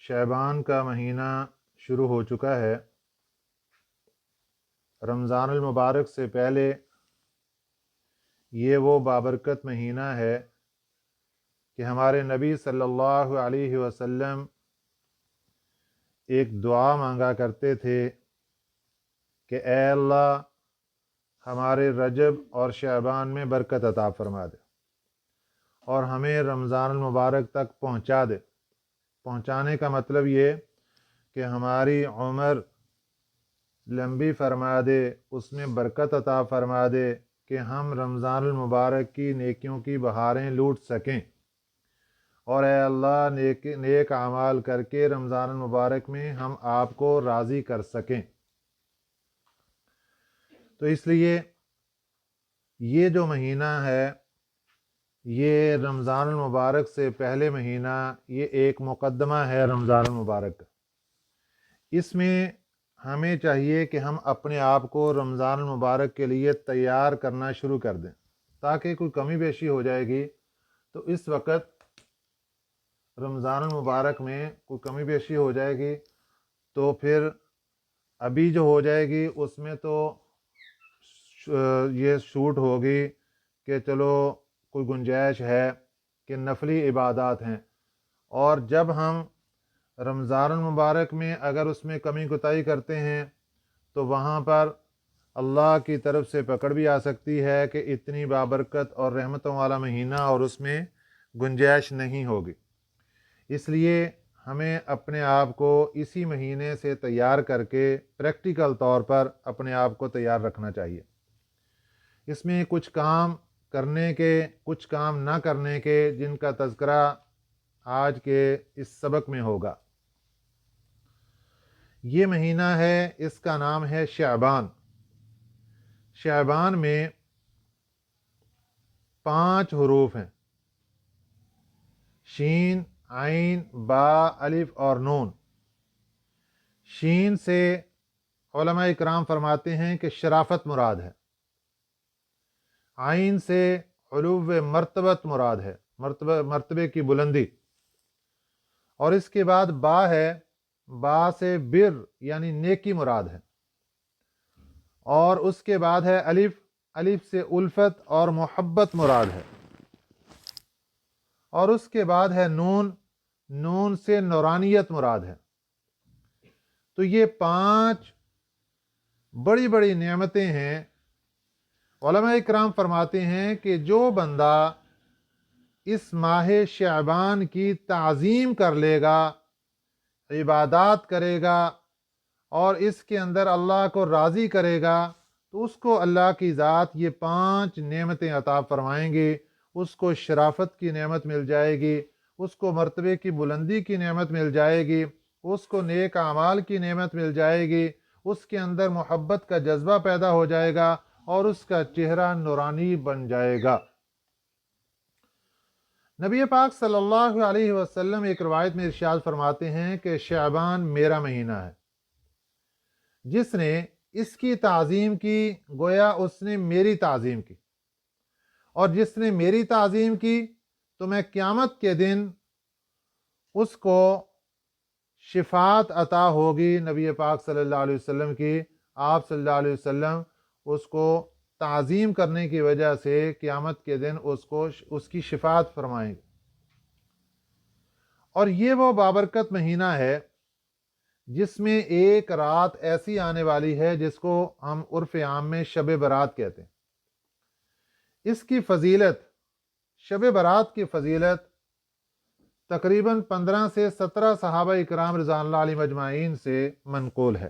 شعبان کا مہینہ شروع ہو چکا ہے۔ رمضان المبارک سے پہلے یہ وہ بابرکت مہینہ ہے کہ ہمارے نبی صلی اللہ علیہ وسلم ایک دعا مانگا کرتے تھے کہ اے اللہ ہمارے رجب اور شعبان میں برکت عطا فرما دے اور ہمیں رمضان المبارک تک پہنچا دے۔ پہنچانے کا مطلب یہ کہ ہماری عمر لمبی فرما دے، اس میں برکت عطا فرما دے کہ ہم رمضان المبارک کی نیکیوں کی بہاریں لوٹ سکیں، اور اے اللہ نیک اعمال کر کے رمضان المبارک میں ہم آپ کو راضی کر سکیں۔ تو اس لیے یہ جو مہینہ ہے، یہ رمضان المبارک سے پہلے مہینہ، یہ ایک مقدمہ ہے رمضان المبارک کا۔ اس میں ہمیں چاہیے کہ ہم اپنے آپ کو رمضان المبارک کے لیے تیار کرنا شروع کر دیں، تاکہ کوئی کمی بیشی ہو جائے گی تو اس وقت رمضان المبارک میں کوئی کمی بیشی ہو جائے گی تو پھر ابھی جو ہو جائے گی اس میں تو یہ شوٹ ہوگی کہ چلو کوئی گنجائش ہے کہ نفلی عبادات ہیں، اور جب ہم رمضان المبارک میں اگر اس میں کمی کوتاہی کرتے ہیں تو وہاں پر اللہ کی طرف سے پکڑ بھی آ سکتی ہے کہ اتنی بابرکت اور رحمتوں والا مہینہ اور اس میں گنجائش نہیں ہوگی۔ اس لیے ہمیں اپنے آپ کو اسی مہینے سے تیار کر کے پریکٹیکل طور پر اپنے آپ کو تیار رکھنا چاہیے۔ اس میں کچھ کام کرنے کے، کچھ کام نہ کرنے کے، جن کا تذکرہ آج کے اس سبق میں ہوگا۔ یہ مہینہ ہے، اس کا نام ہے شعبان۔ شعبان میں 5 حروف ہیں، شین، عین، با، الف اور نون۔ شین سے علماء اکرام فرماتے ہیں کہ شرافت مراد ہے، عین سے علو مرتبت مراد ہے، مرتبے کی بلندی، اور اس کے بعد با ہے، با سے بر یعنی نیکی مراد ہے، اور اس کے بعد ہے الف، الف سے الفت اور محبت مراد ہے، اور اس کے بعد ہے نون، نون سے نورانیت مراد ہے۔ تو یہ 5 بڑی بڑی نعمتیں ہیں۔ علماء اکرام فرماتے ہیں کہ جو بندہ اس ماہ شعبان کی تعظیم کر لے گا، عبادات کرے گا اور اس کے اندر اللہ کو راضی کرے گا تو اس کو اللہ کی ذات یہ 5 نعمتیں عطا فرمائیں گے۔ اس کو شرافت کی نعمت مل جائے گی، اس کو مرتبے کی بلندی کی نعمت مل جائے گی، اس کو نیک اعمال کی نعمت مل جائے گی، اس کے اندر محبت کا جذبہ پیدا ہو جائے گا اور اس کا چہرہ نورانی بن جائے گا۔ نبی پاک صلی اللہ علیہ وسلم ایک روایت میں ارشاد فرماتے ہیں کہ شعبان میرا مہینہ ہے، جس نے اس کی تعظیم کی گویا اس نے میری تعظیم کی، اور جس نے میری تعظیم کی تو میں قیامت کے دن اس کو شفاعت عطا ہوگی نبی پاک صلی اللہ علیہ وسلم کی۔ آپ صلی اللہ علیہ وسلم اس کو تعظیم کرنے کی وجہ سے قیامت کے دن اس کی شفاعت فرمائیں گے۔ اور یہ وہ بابرکت مہینہ ہے جس میں ایک رات ایسی آنے والی ہے جس کو ہم عرف عام میں شب برات کہتے ہیں۔ اس کی فضیلت، شب برات کی فضیلت تقریباً 15 سے 17 صحابہ اکرام رضوان اللہ علیہم اجمعین سے منقول ہے۔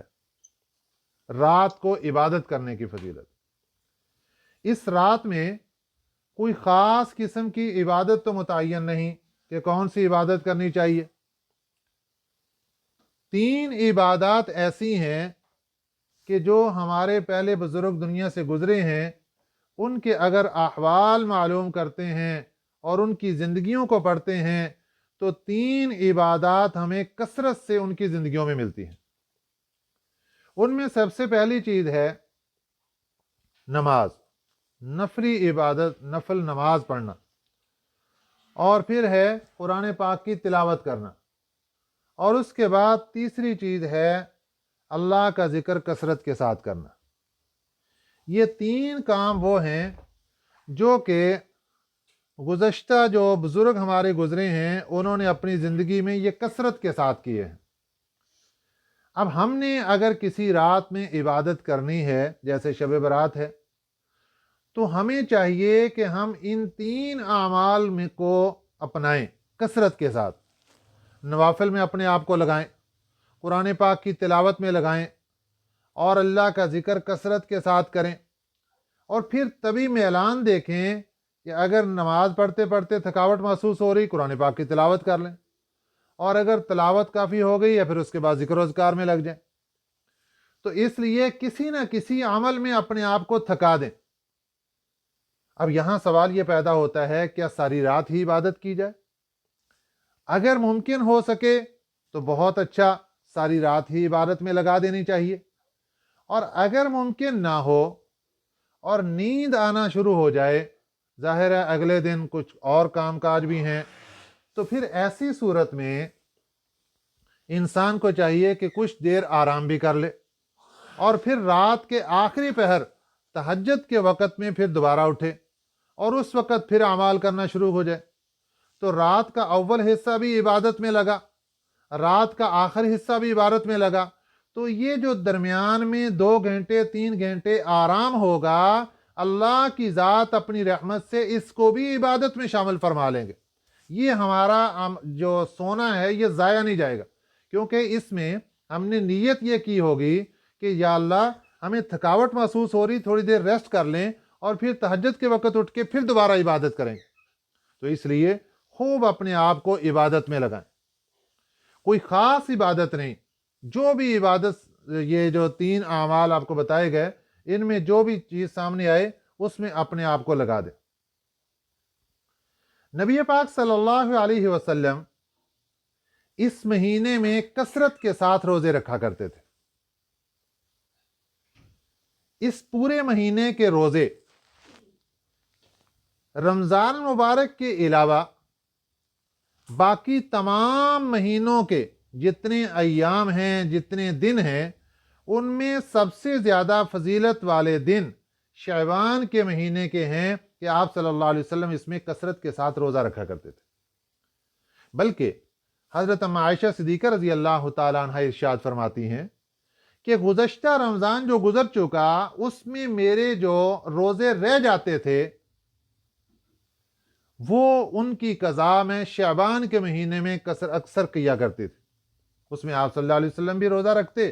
رات کو عبادت کرنے کی فضیلت، اس رات میں کوئی خاص قسم کی عبادت تو متعین نہیں کہ کون سی عبادت کرنی چاہیے۔ 3 عبادات ایسی ہیں کہ جو ہمارے پہلے بزرگ دنیا سے گزرے ہیں، ان کے اگر احوال معلوم کرتے ہیں اور ان کی زندگیوں کو پڑھتے ہیں تو 3 عبادات ہمیں کثرت سے ان کی زندگیوں میں ملتی ہیں۔ ان میں سب سے پہلی چیز ہے نماز، نفلی عبادت، نفل نماز پڑھنا، اور پھر ہے قرآن پاک کی تلاوت کرنا، اور اس کے بعد تیسری چیز ہے اللہ کا ذکر کثرت کے ساتھ کرنا۔ یہ تین کام وہ ہیں جو کہ گزشتہ جو بزرگ ہمارے گزرے ہیں انہوں نے اپنی زندگی میں یہ کثرت کے ساتھ کیے ہیں۔ اب ہم نے اگر کسی رات میں عبادت کرنی ہے، جیسے شب برات ہے، تو ہمیں چاہیے کہ ہم ان تین اعمال میں کو اپنائیں کثرت کے ساتھ۔ نوافل میں اپنے آپ کو لگائیں، قرآن پاک کی تلاوت میں لگائیں، اور اللہ کا ذکر کثرت کے ساتھ کریں۔ اور پھر طبی میلان دیکھیں کہ اگر نماز پڑھتے پڑھتے تھکاوٹ محسوس ہو رہی، قرآن پاک کی تلاوت کر لیں، اور اگر تلاوت کافی ہو گئی یا پھر اس کے بعد ذکر و اذکار میں لگ جائیں۔ تو اس لیے کسی نہ کسی عمل میں اپنے آپ کو تھکا دیں۔ اب یہاں سوال یہ پیدا ہوتا ہے، کیا ساری رات ہی عبادت کی جائے؟ اگر ممکن ہو سکے تو بہت اچھا، ساری رات ہی عبادت میں لگا دینی چاہیے۔ اور اگر ممکن نہ ہو اور نیند آنا شروع ہو جائے، ظاہر ہے اگلے دن کچھ اور کام کاج بھی ہیں، تو پھر ایسی صورت میں انسان کو چاہیے کہ کچھ دیر آرام بھی کر لے، اور پھر رات کے آخری پہر تہجد کے وقت میں پھر دوبارہ اٹھے اور اس وقت پھر اعمال کرنا شروع ہو جائے۔ تو رات کا اول حصہ بھی عبادت میں لگا، رات کا آخر حصہ بھی عبادت میں لگا، تو یہ جو درمیان میں 2 گھنٹے 3 گھنٹے آرام ہوگا، اللہ کی ذات اپنی رحمت سے اس کو بھی عبادت میں شامل فرما لیں گے۔ یہ ہمارا جو سونا ہے یہ ضائع نہیں جائے گا، کیونکہ اس میں ہم نے نیت یہ کی ہوگی کہ یا اللہ ہمیں تھکاوٹ محسوس ہو رہی، تھوڑی دیر ریسٹ کر لیں اور پھر تہجد کے وقت اٹھ کے پھر دوبارہ عبادت کریں۔ تو اس لیے خوب اپنے آپ کو عبادت میں لگائیں، کوئی خاص عبادت نہیں، جو بھی عبادت، یہ جو 3 اعمال آپ کو بتائے گئے، ان میں جو بھی چیز سامنے آئے اس میں اپنے آپ کو لگا دیں۔ نبی پاک صلی اللہ علیہ وسلم اس مہینے میں کثرت کے ساتھ روزے رکھا کرتے تھے۔ اس پورے مہینے کے روزے رمضان مبارک کے علاوہ باقی تمام مہینوں کے جتنے ایام ہیں، جتنے دن ہیں، ان میں سب سے زیادہ فضیلت والے دن شعبان کے مہینے کے ہیں کہ آپ صلی اللہ علیہ وسلم اس میں کثرت کے ساتھ روزہ رکھا کرتے تھے۔ بلکہ حضرت ام عائشہ صدیقہ رضی اللہ تعالیٰ عنہ ارشاد فرماتی ہیں کہ گزشتہ رمضان جو گزر چکا، اس میں میرے جو روزے رہ جاتے تھے وہ ان کی قضا میں شعبان کے مہینے میں اکثر کیا کرتے تھے۔ اس میں آپ صلی اللہ علیہ وسلم بھی روزہ رکھتے،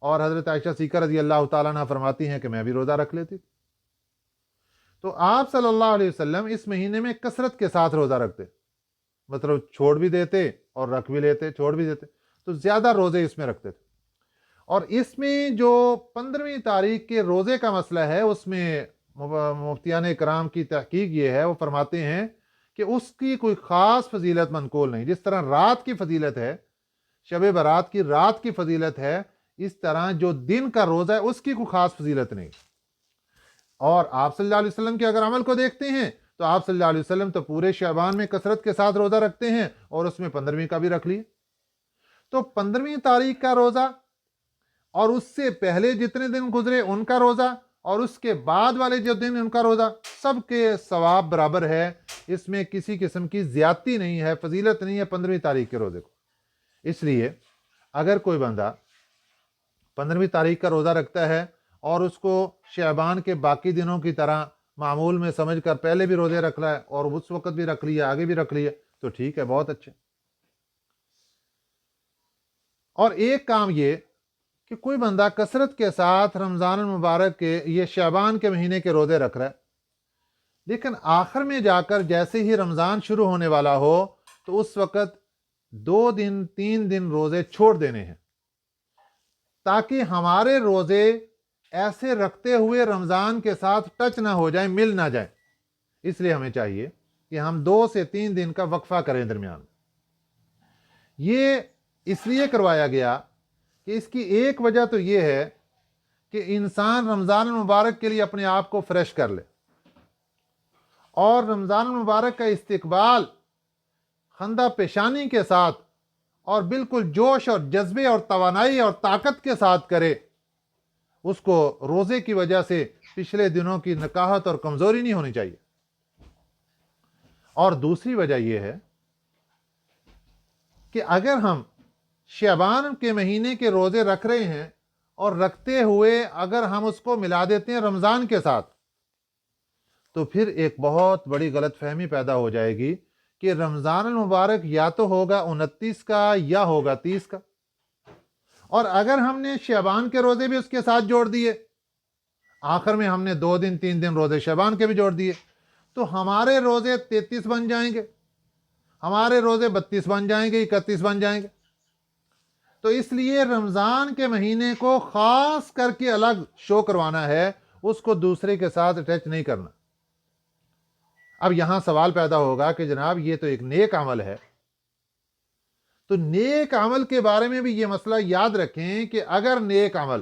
اور حضرت عائشہ صدیقہ رضی اللہ تعالیٰ عنہ فرماتی ہیں کہ میں بھی روزہ رکھ لیتی۔ تو آپ صلی اللہ علیہ وسلم اس مہینے میں کثرت کے ساتھ روزہ رکھتے، مطلب چھوڑ بھی دیتے اور رکھ بھی لیتے، چھوڑ بھی دیتے، تو زیادہ روزے اس میں رکھتے تھے۔ اور اس میں جو 15ویں تاریخ کے روزے کا مسئلہ ہے، اس میں مفتیان کرام کی تحقیق یہ ہے، وہ فرماتے ہیں کہ اس کی کوئی خاص فضیلت منقول نہیں۔ جس طرح رات کی فضیلت ہے، شب برات کی رات کی فضیلت ہے، اس طرح جو دن کا روزہ ہے اس کی کوئی خاص فضیلت نہیں۔ اور آپ صلی اللہ علیہ وسلم کے اگر عمل کو دیکھتے ہیں تو آپ صلی اللہ علیہ وسلم تو پورے شعبان میں کثرت کے ساتھ روزہ رکھتے ہیں، اور اس میں 15ویں کا بھی رکھ لیے۔ تو 15ویں تاریخ کا روزہ اور اس سے پہلے جتنے دن گزرے ان کا روزہ اور اس کے بعد والے جو دن ان کا روزہ، سب کے ثواب برابر ہے، اس میں کسی قسم کی زیادتی نہیں ہے، فضیلت نہیں ہے 15ویں تاریخ کے روزے کو۔ اس لیے اگر کوئی بندہ 15ویں تاریخ کا روزہ رکھتا ہے اور اس کو شعبان کے باقی دنوں کی طرح معمول میں سمجھ کر پہلے بھی روزے رکھ رہا ہے اور اس وقت بھی رکھ لیا، آگے بھی رکھ لیا، تو ٹھیک ہے، بہت اچھے۔ اور ایک کام یہ کہ کوئی بندہ کثرت کے ساتھ رمضان المبارک کے یہ شعبان کے مہینے کے روزے رکھ رہا ہے، لیکن آخر میں جا کر جیسے ہی رمضان شروع ہونے والا ہو تو اس وقت 2 دن 3 دن روزے چھوڑ دینے ہیں، تاکہ ہمارے روزے ایسے رکھتے ہوئے رمضان کے ساتھ ٹچ نہ ہو جائیں، مل نہ جائیں۔ اس لیے ہمیں چاہیے کہ ہم 2 سے 3 دن کا وقفہ کریں درمیان۔ یہ اس لیے کروایا گیا کہ اس کی ایک وجہ تو یہ ہے کہ انسان رمضان المبارک کے لیے اپنے آپ کو فریش کر لے، اور رمضان المبارک کا استقبال خندہ پیشانی کے ساتھ اور بالکل جوش اور جذبے اور توانائی اور طاقت کے ساتھ کرے، اس کو روزے کی وجہ سے پچھلے دنوں کی نکاہت اور کمزوری نہیں ہونی چاہیے۔ اور دوسری وجہ یہ ہے کہ اگر ہم شعبان کے مہینے کے روزے رکھ رہے ہیں اور رکھتے ہوئے اگر ہم اس کو ملا دیتے ہیں رمضان کے ساتھ، تو پھر ایک بہت بڑی غلط فہمی پیدا ہو جائے گی کہ رمضان المبارک یا تو ہوگا 29 کا یا ہوگا 30 کا، اور اگر ہم نے شعبان کے روزے بھی اس کے ساتھ جوڑ دیے، آخر میں ہم نے 2 دن 3 دن روزے شعبان کے بھی جوڑ دیے، تو ہمارے روزے 33 بن جائیں گے، ہمارے روزے 32 بن جائیں گے، 31 بن جائیں گے۔ تو اس لیے رمضان کے مہینے کو خاص کر کے الگ شو کروانا ہے، اس کو دوسرے کے ساتھ اٹیچ نہیں کرنا۔ اب یہاں سوال پیدا ہوگا کہ جناب یہ تو ایک نیک عمل ہے، تو نیک عمل کے بارے میں بھی یہ مسئلہ یاد رکھیں کہ اگر نیک عمل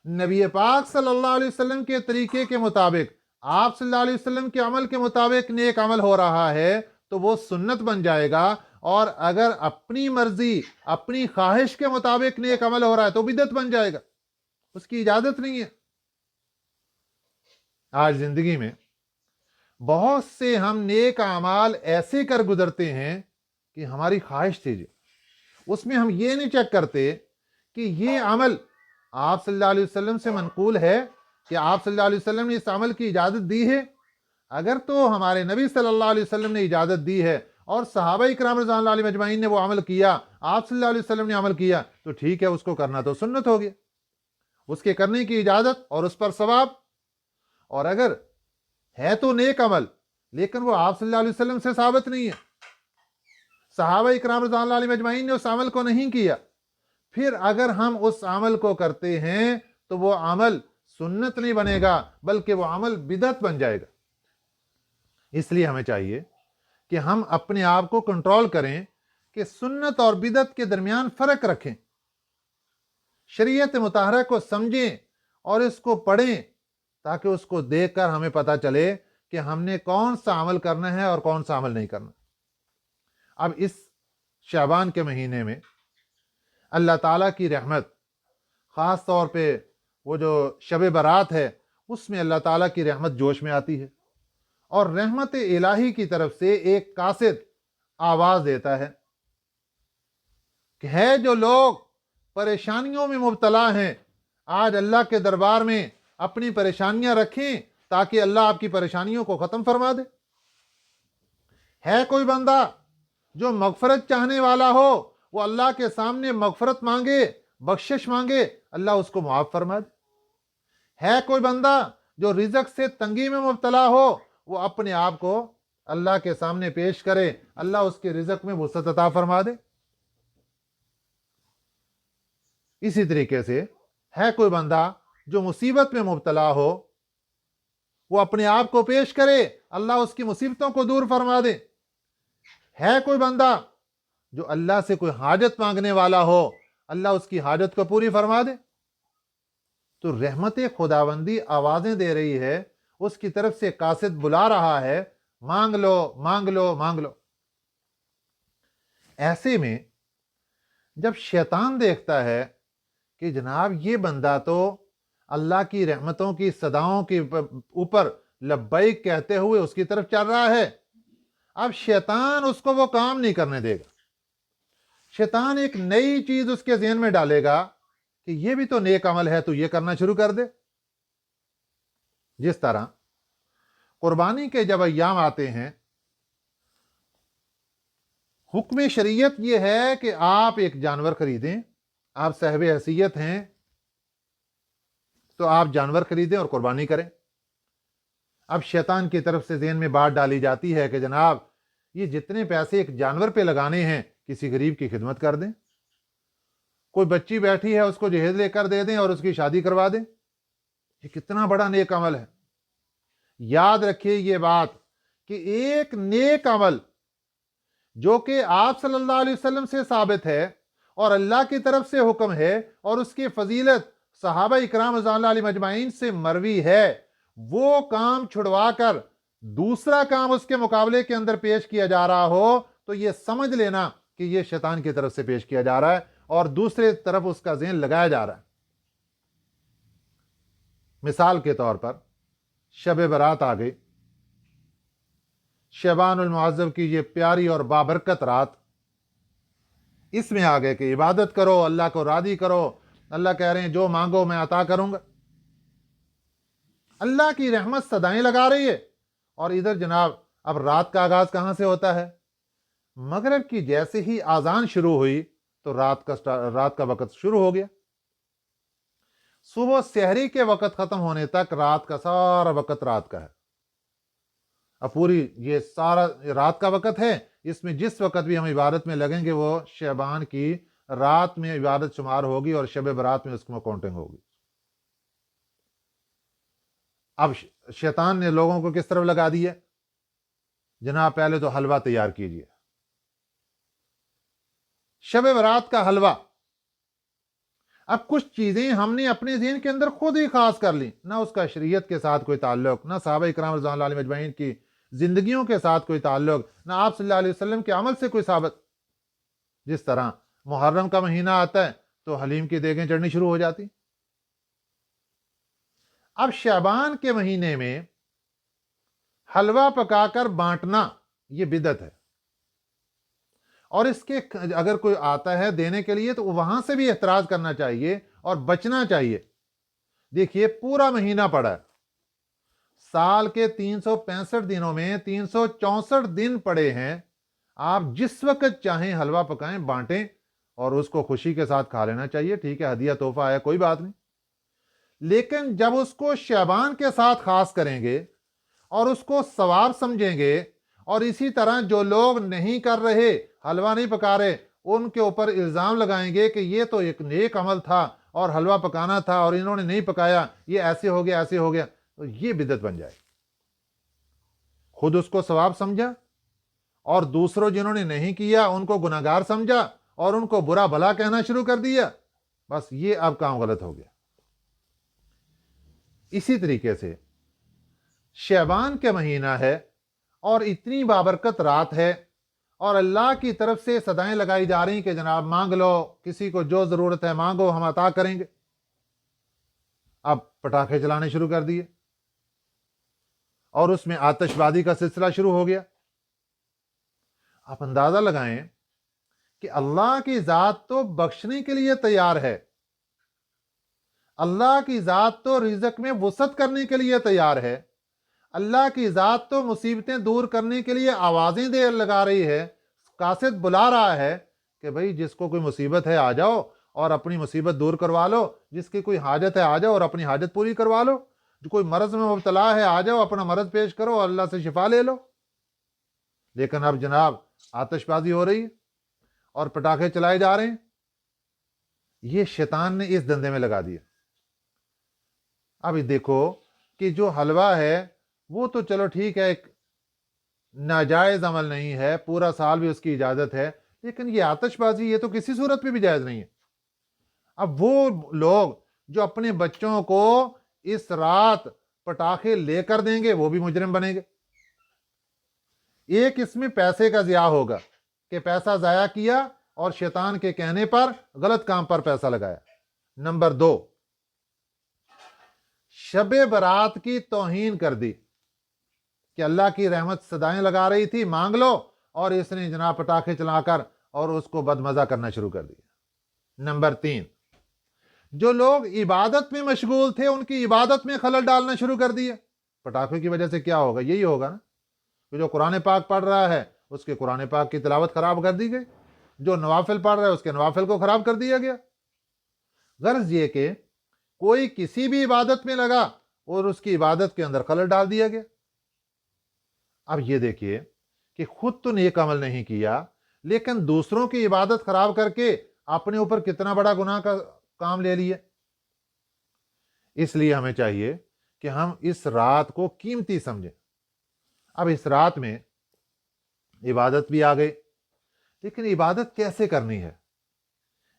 نبی پاک صلی اللہ علیہ وسلم کے طریقے کے مطابق، آپ صلی اللہ علیہ وسلم کے عمل کے مطابق نیک عمل ہو رہا ہے تو وہ سنت بن جائے گا، اور اگر اپنی مرضی اپنی خواہش کے مطابق نیک عمل ہو رہا ہے تو بدعت بن جائے گا، اس کی اجازت نہیں ہے۔ آج زندگی میں بہت سے ہم نیک اعمال ایسے کر گزرتے ہیں کہ ہماری خواہش تھی اس میں ہم یہ نہیں چیک کرتے کہ یہ عمل آپ صلی اللہ علیہ وسلم سے منقول ہے، کہ آپ صلی اللہ علیہ وسلم نے اس عمل کی اجازت دی ہے۔ اگر تو ہمارے نبی صلی اللہ علیہ وسلم نے اجازت دی ہے اور صحابہ اکرام رضوان اللہ علیہم اجمعین نے وہ عمل کیا، آپ صلی اللہ علیہ وسلم نے عمل کیا، تو ٹھیک ہے، اس کو کرنا تو سنت ہو گیا، اس کے کرنے کی اجازت اور اس پر ثواب۔ اور اگر ہے تو نیک عمل لیکن وہ آپ صلی اللہ علیہ وسلم سے ثابت نہیں ہے، صحابہ اکرام رضوان اللہ علیہم اجمعین نے اس عمل کو نہیں کیا، پھر اگر ہم اس عمل کو کرتے ہیں تو وہ عمل سنت نہیں بنے گا بلکہ وہ عمل بدعت بن جائے گا۔ اس لیے ہمیں چاہیے کہ ہم اپنے آپ کو کنٹرول کریں کہ سنت اور بدعت کے درمیان فرق رکھیں، شریعت مطہرہ کو سمجھیں اور اس کو پڑھیں تاکہ اس کو دیکھ کر ہمیں پتہ چلے کہ ہم نے کون سا عمل کرنا ہے اور کون سا عمل نہیں کرنا۔ اب اس شعبان کے مہینے میں اللہ تعالیٰ کی رحمت، خاص طور پہ وہ جو شب برات ہے، اس میں اللہ تعالیٰ کی رحمت جوش میں آتی ہے، اور رحمت الہی کی طرف سے ایک قاصد آواز دیتا ہے کہ ہے جو لوگ پریشانیوں میں مبتلا ہیں، آج اللہ کے دربار میں اپنی پریشانیاں رکھیں تاکہ اللہ آپ کی پریشانیوں کو ختم فرما دے۔ ہے کوئی بندہ جو مغفرت چاہنے والا ہو، وہ اللہ کے سامنے مغفرت مانگے، بخشش مانگے، اللہ اس کو معاف فرما دے۔ ہے کوئی بندہ جو رزق سے تنگی میں مبتلا ہو، وہ اپنے آپ کو اللہ کے سامنے پیش کرے، اللہ اس کے رزق میں وسعت عطا فرما دے۔ اسی طریقے سے ہے کوئی بندہ جو مصیبت میں مبتلا ہو، وہ اپنے آپ کو پیش کرے، اللہ اس کی مصیبتوں کو دور فرما دے۔ ہے کوئی بندہ جو اللہ سے کوئی حاجت مانگنے والا ہو، اللہ اس کی حاجت کو پوری فرما دے۔ تو رحمت خداوندی آوازیں دے رہی ہے، اس کی طرف سے قاصد بلا رہا ہے، مانگ لو مانگ لو مانگ لو۔ ایسے میں جب شیطان دیکھتا ہے کہ جناب یہ بندہ تو اللہ کی رحمتوں کی صداؤں کے اوپر لبیک کہتے ہوئے اس کی طرف چل رہا ہے، اب شیطان اس کو وہ کام نہیں کرنے دے گا۔ شیطان ایک نئی چیز اس کے ذہن میں ڈالے گا کہ یہ بھی تو نیک عمل ہے، تو یہ کرنا شروع کر دے۔ جس طرح قربانی کے جب ایام آتے ہیں، حکم شریعت یہ ہے کہ آپ ایک جانور خریدیں، آپ صاحب حیثیت ہیں تو آپ جانور خریدیں اور قربانی کریں۔ اب شیطان کی طرف سے ذہن میں بات ڈالی جاتی ہے کہ جناب یہ جتنے پیسے ایک جانور پہ لگانے ہیں، کسی غریب کی خدمت کر دیں، کوئی بچی بیٹھی ہے اس کو جہیز لے کر دے دیں اور اس کی شادی کروا دیں، یہ کتنا بڑا نیک عمل ہے۔ یاد رکھیے یہ بات کہ ایک نیک عمل جو کہ آپ صلی اللہ علیہ وسلم سے ثابت ہے اور اللہ کی طرف سے حکم ہے اور اس کی فضیلت صحابہ اکرام رضوان اللہ علیہم اجمعین سے مروی ہے، وہ کام چھڑوا کر دوسرا کام اس کے مقابلے کے اندر پیش کیا جا رہا ہو تو یہ سمجھ لینا کہ یہ شیطان کی طرف سے پیش کیا جا رہا ہے اور دوسرے طرف اس کا ذہن لگایا جا رہا ہے۔ مثال کے طور پر شب برات آ گئی، شعبان المعظم کی یہ پیاری اور بابرکت رات، اس میں آ گئے کہ عبادت کرو، اللہ کو راضی کرو، اللہ کہہ رہے ہیں جو مانگو میں عطا کروں گا۔ اللہ کی رحمت صدائیں لگا رہی ہے، اور ادھر جناب اب رات کا آغاز کہاں سے ہوتا ہے؟ مغرب کی جیسے ہی آذان شروع ہوئی تو رات کا وقت شروع ہو گیا۔ صبح سحری کے وقت ختم ہونے تک رات کا سارا وقت رات کا ہے۔ اب پوری یہ سارا رات کا وقت ہے، اس میں جس وقت بھی ہم عبادت میں لگیں گے وہ شعبان کی رات میں عبادت شمار ہوگی اور شب برات میں اس میں کاؤنٹنگ ہوگی۔ اب شیطان نے لوگوں کو کس طرف لگا دیا؟ جناب پہلے تو حلوہ تیار کیجئے، شب برات کا حلوہ۔ اب کچھ چیزیں ہم نے اپنے ذہن کے اندر خود ہی خاص کر لی، نہ اس کا شریعت کے ساتھ کوئی تعلق، نہ صحابہ کرام رضوان اللہ علیہم اجمعین کی زندگیوں کے ساتھ کوئی تعلق، نہ آپ صلی اللہ علیہ وسلم کے عمل سے کوئی ثابت۔ جس طرح محرم کا مہینہ آتا ہے تو حلیم کی دیگیں چڑھنی شروع ہو جاتی۔ اب شعبان کے مہینے میں حلوہ پکا کر بانٹنا یہ بدعت ہے، اور اس کے اگر کوئی آتا ہے دینے کے لیے تو وہاں سے بھی احتراز کرنا چاہیے اور بچنا چاہیے۔ دیکھیے پورا مہینہ پڑا ہے، سال کے 365 دنوں میں 364 دن پڑے ہیں، آپ جس وقت چاہیں حلوہ پکائیں، بانٹیں، اور اس کو خوشی کے ساتھ کھا لینا چاہیے۔ ٹھیک ہے، ہدیہ تحفہ ہے، کوئی بات نہیں، لیکن جب اس کو شعبان کے ساتھ خاص کریں گے اور اس کو ثواب سمجھیں گے، اور اسی طرح جو لوگ نہیں کر رہے، حلوہ نہیں پکا رہے، ان کے اوپر الزام لگائیں گے کہ یہ تو ایک نیک عمل تھا اور حلوہ پکانا تھا اور انہوں نے نہیں پکایا، یہ ایسے ہو گیا ایسے ہو گیا، تو یہ بدعت بن جائے۔ خود اس کو ثواب سمجھا اور دوسروں جنہوں نے نہیں کیا ان کو گناہگار سمجھا اور ان کو برا بھلا کہنا شروع کر دیا، بس یہ اب کام غلط ہو گیا۔ اسی طریقے سے شعبان کے مہینہ ہے اور اتنی بابرکت رات ہے، اور اللہ کی طرف سے صدائیں لگائی جا رہی کہ جناب مانگ لو، کسی کو جو ضرورت ہے مانگو، ہم عطا کریں گے۔ اب پٹاخے چلانے شروع کر دیے اور اس میں آتش بازی کا سلسلہ شروع ہو گیا۔ آپ اندازہ لگائیں کہ اللہ کی ذات تو بخشنے کے لیے تیار ہے، اللہ کی ذات تو رزق میں وسعت کرنے کے لیے تیار ہے، اللہ کی ذات تو مصیبتیں دور کرنے کے لیے آوازیں دے لگا رہی ہے، قاصد بلا رہا ہے کہ بھئی جس کو کوئی مصیبت ہے آ جاؤ اور اپنی مصیبت دور کروا لو، جس کی کوئی حاجت ہے آ جاؤ اور اپنی حاجت پوری کروا لو، جو کوئی مرض میں مبتلا ہے آ جاؤ، اپنا مرض پیش کرو اور اللہ سے شفا لے لو۔ لیکن اب جناب آتش بازی ہو رہی ہے اور پٹاخے چلائے جا رہے ہیں، یہ شیطان نے اس دندے میں لگا دیا۔ اب دیکھو کہ جو حلوہ ہے وہ تو چلو ٹھیک ہے، ایک ناجائز عمل نہیں ہے، پورا سال بھی اس کی اجازت ہے، لیکن یہ آتش بازی یہ تو کسی صورت پہ بھی جائز نہیں ہے۔ اب وہ لوگ جو اپنے بچوں کو اس رات پٹاخے لے کر دیں گے وہ بھی مجرم بنیں گے۔ ایک اس میں پیسے کا ضیاع ہوگا کہ پیسہ ضائع کیا اور شیطان کے کہنے پر غلط کام پر پیسہ لگایا۔ نمبر 2، شب برات کی توہین کر دی کہ اللہ کی رحمت صدائیں لگا رہی تھی مانگ لو، اور اس نے جناب پٹاخے چلا کر اور اس کو بدمزہ کرنا شروع کر دیا۔ نمبر 3، جو لوگ عبادت میں مشغول تھے ان کی عبادت میں خلل ڈالنا شروع کر دیا۔ پٹاخے کی وجہ سے کیا ہوگا؟ یہی ہوگا نا کہ جو قرآن پاک پڑھ رہا ہے اس کے قرآن پاک کی تلاوت خراب کر دی گئی، جو نوافل پڑھ رہا ہے اس کے نوافل کو خراب کر دیا گیا۔ غرض یہ کہ کوئی کسی بھی عبادت میں لگا اور اس کی عبادت کے اندر خلل ڈال دیا گیا۔ اب یہ دیکھیے کہ خود تو نیک عمل نہیں کیا، لیکن دوسروں کی عبادت خراب کر کے اپنے اوپر کتنا بڑا گناہ کا کام لے لیے۔ اس لیے ہمیں چاہیے کہ ہم اس رات کو قیمتی سمجھیں۔ اب اس رات میں عبادت بھی آ گئی، لیکن عبادت کیسے کرنی ہے؟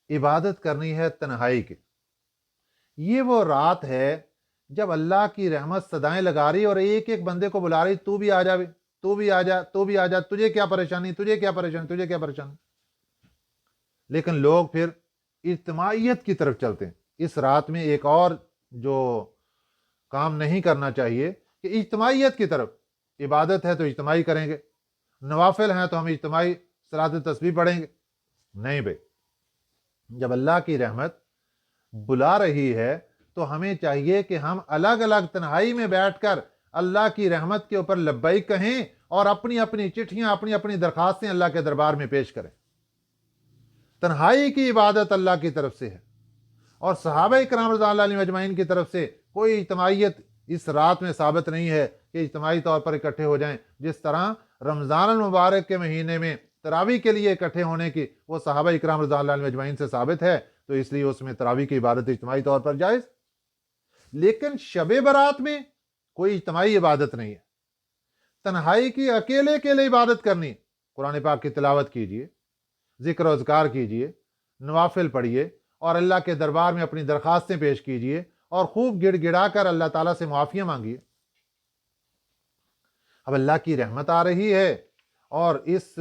عبادت کرنی ہے تنہائی کی۔ یہ وہ رات ہے جب اللہ کی رحمت صدائیں لگا رہی اور ایک ایک بندے کو بلا رہی، تو بھی آ جا، تو بھی آ جا، تو بھی آ جا، تجھے کیا پریشانی، تجھے کیا پریشانی، تجھے کیا پریشانی۔ لیکن لوگ پھر اجتماعیت کی طرف چلتے ہیں۔ اس رات میں ایک اور جو کام نہیں کرنا چاہیے کہ اجتماعیت کی طرف، عبادت ہے تو اجتماعی کریں گے، نوافل ہیں تو ہم اجتماعی صلاۃ تسبیح پڑھیں گے، نہیں بھائی۔ جب اللہ کی رحمت بلا رہی ہے تو ہمیں چاہیے کہ ہم الگ الگ تنہائی میں بیٹھ کر اللہ کی رحمت کے اوپر لبیک کہیں اور اپنی اپنی چٹھیاں، اپنی اپنی درخواستیں اللہ کے دربار میں پیش کریں۔ تنہائی کی عبادت اللہ کی طرف سے ہے، اور صحابہ کرام رضی اللہ عنہم اجمعین کی طرف سے کوئی اجتماعیت اس رات میں ثابت نہیں ہے کہ اجتماعی طور پر اکٹھے ہو جائیں۔ جس طرح رمضان المبارک کے مہینے میں تراویح کے لیے اکٹھے ہونے کی وہ صحابہ کرام رضی اللہ عنہم اجمعین سے ثابت ہے، تو اس لیے اس میں تراویح کی عبادت اجتماعی طور پر جائز۔ لیکن شب برات میں کوئی اجتماعی عبادت نہیں ہے، تنہائی کی اکیلے اکیلے عبادت کرنی۔ قرآن پاک کی تلاوت کیجئے، ذکر و اذکار کیجئے، نوافل پڑھیے، اور اللہ کے دربار میں اپنی درخواستیں پیش کیجئے، اور خوب گڑ گڑا کر اللہ تعالیٰ سے معافیاں مانگیے۔ اب اللہ کی رحمت آ رہی ہے، اور اس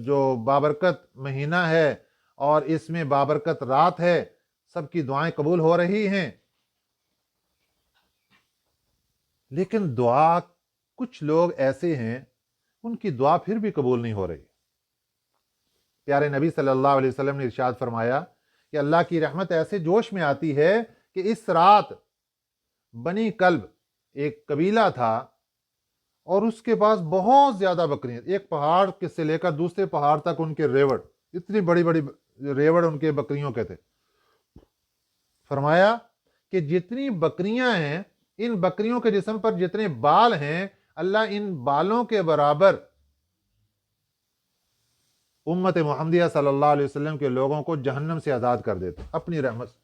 جو بابرکت مہینہ ہے اور اس میں بابرکت رات ہے، سب کی دعائیں قبول ہو رہی ہیں، لیکن دعا کچھ لوگ ایسے ہیں ان کی دعا پھر بھی قبول نہیں ہو رہی۔ پیارے نبی صلی اللہ علیہ وسلم نے ارشاد فرمایا کہ اللہ کی رحمت ایسے جوش میں آتی ہے کہ اس رات بنی کلب ایک قبیلہ تھا، اور اس کے پاس بہت زیادہ بکریاں، ایک پہاڑ سے لے کر دوسرے پہاڑ تک ان کے ریوڑ، اتنی بڑی بڑی ریوڑ ان کے بکریوں کے تھے۔ فرمایا کہ جتنی بکریاں ہیں، ان بکریوں کے جسم پر جتنے بال ہیں، اللہ ان بالوں کے برابر امت محمدیہ صلی اللہ علیہ وسلم کے لوگوں کو جہنم سے آزاد کر دیتے اپنی رحمت سے۔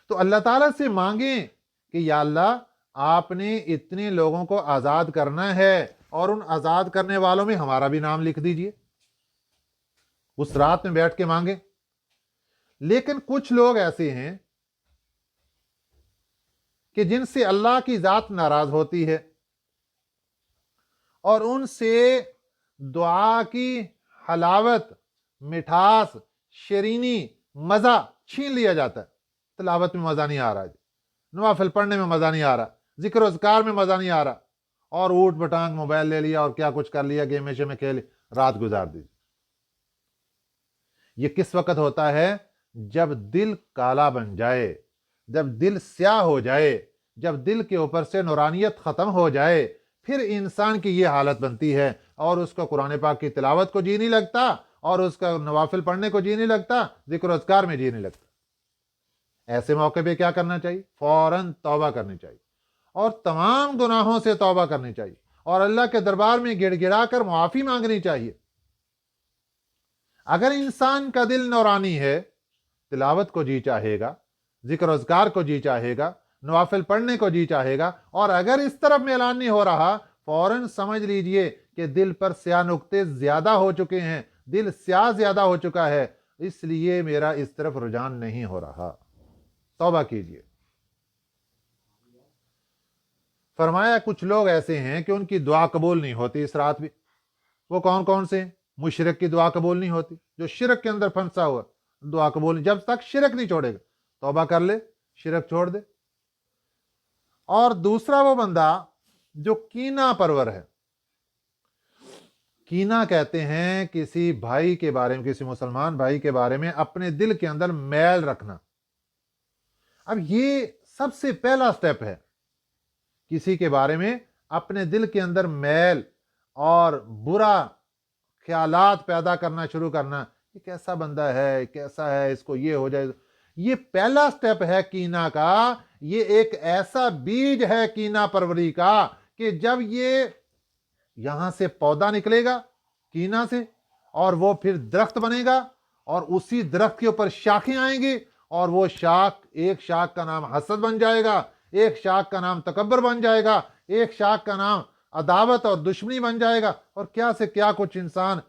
تو اللہ تعالیٰ سے مانگیں کہ یا اللہ، آپ نے اتنے لوگوں کو آزاد کرنا ہے، اور ان آزاد کرنے والوں میں ہمارا بھی نام لکھ دیجئے۔ اس رات میں بیٹھ کے مانگیں۔ لیکن کچھ لوگ ایسے ہیں کہ جن سے اللہ کی ذات ناراض ہوتی ہے، اور ان سے دعا کی حلاوت، مٹھاس، شیرینی، مزہ چھین لیا جاتا ہے۔ تلاوت میں مزہ نہیں آ رہا، نوافل پڑھنے میں مزہ نہیں آ رہا، ذکر و اذکار میں مزہ نہیں آ رہا، اور اوٹ بٹانگ موبائل لے لیا اور کیا کچھ کر لیا، گیم میں کھیل، رات گزار دی۔ یہ کس وقت ہوتا ہے؟ جب دل کالا بن جائے، جب دل سیاہ ہو جائے، جب دل کے اوپر سے نورانیت ختم ہو جائے، پھر انسان کی یہ حالت بنتی ہے، اور اس کو قرآن پاک کی تلاوت کو جی نہیں لگتا، اور اس کا نوافل پڑھنے کو جی نہیں لگتا، ذکر و اذکار میں جی نہیں لگتا۔ ایسے موقع پہ کیا کرنا چاہیے؟ فوراً توبہ کرنی چاہیے، اور تمام گناہوں سے توبہ کرنی چاہیے، اور اللہ کے دربار میں گڑ گڑا کر معافی مانگنی چاہیے۔ اگر انسان کا دل نورانی ہے، تلاوت کو جی چاہے گا، ذکر و اذکار کو جی چاہے گا، نوافل پڑھنے کو جی چاہے گا، اور اگر اس طرف میلان نہیں ہو رہا، فوراً سمجھ لیجئے کہ دل پر سیاہ نقطے زیادہ ہو چکے ہیں، دل سیاہ زیادہ ہو چکا ہے، اس لیے میرا اس طرف رجحان نہیں ہو رہا۔ توبہ کیجئے۔ فرمایا کچھ لوگ ایسے ہیں کہ ان کی دعا قبول نہیں ہوتی اس رات بھی۔ وہ کون کون سے ہیں؟ مشرک کی دعا قبول نہیں ہوتی، جو شرک کے اندر پھنسا ہوا، دعا قبول نہیں، جب تک شرک نہیں چھوڑے گا۔ توبہ کر لے، شرک چھوڑ دے۔ اور دوسرا وہ بندہ جو کینہ پرور ہے۔ کینہ کہتے ہیں کسی بھائی کے بارے میں، کسی مسلمان بھائی کے بارے میں اپنے دل کے اندر میل رکھنا۔ اب یہ سب سے پہلا سٹیپ ہے، کسی کے بارے میں اپنے دل کے اندر میل اور برا خیالات پیدا کرنا شروع کرنا، یہ کیسا بندہ ہے، کیسا ہے، اس کو یہ ہو جائے۔ یہ پہلا سٹیپ ہے کینہ کا۔ یہ ایک ایسا بیج ہے کینہ پروری کا کہ جب یہ یہاں سے پودا نکلے گا کینہ سے، اور وہ پھر درخت بنے گا، اور اسی درخت کے اوپر شاخیں آئیں گی، اور وہ شاخ، ایک شاخ کا نام حسد بن جائے گا، ایک شاخ کا نام تکبر بن جائے گا، ایک شاخ کا نام عداوت اور دشمنی بن جائے گا، اور کیا سے کیا کچھ انسان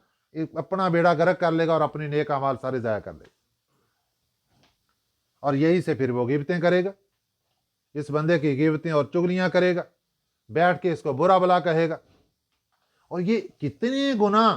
اپنا بیڑا غرق کر لے گا اور اپنی نیک اعمال سارے ضائع کر لے گا۔ اور یہی سے پھر وہ غیبتیں کرے گا، اس بندے کی غیبتیں اور چغلیاں کرے گا، بیٹھ کے اس کو برا بلا کہے گا۔ اور یہ کتنے گناہ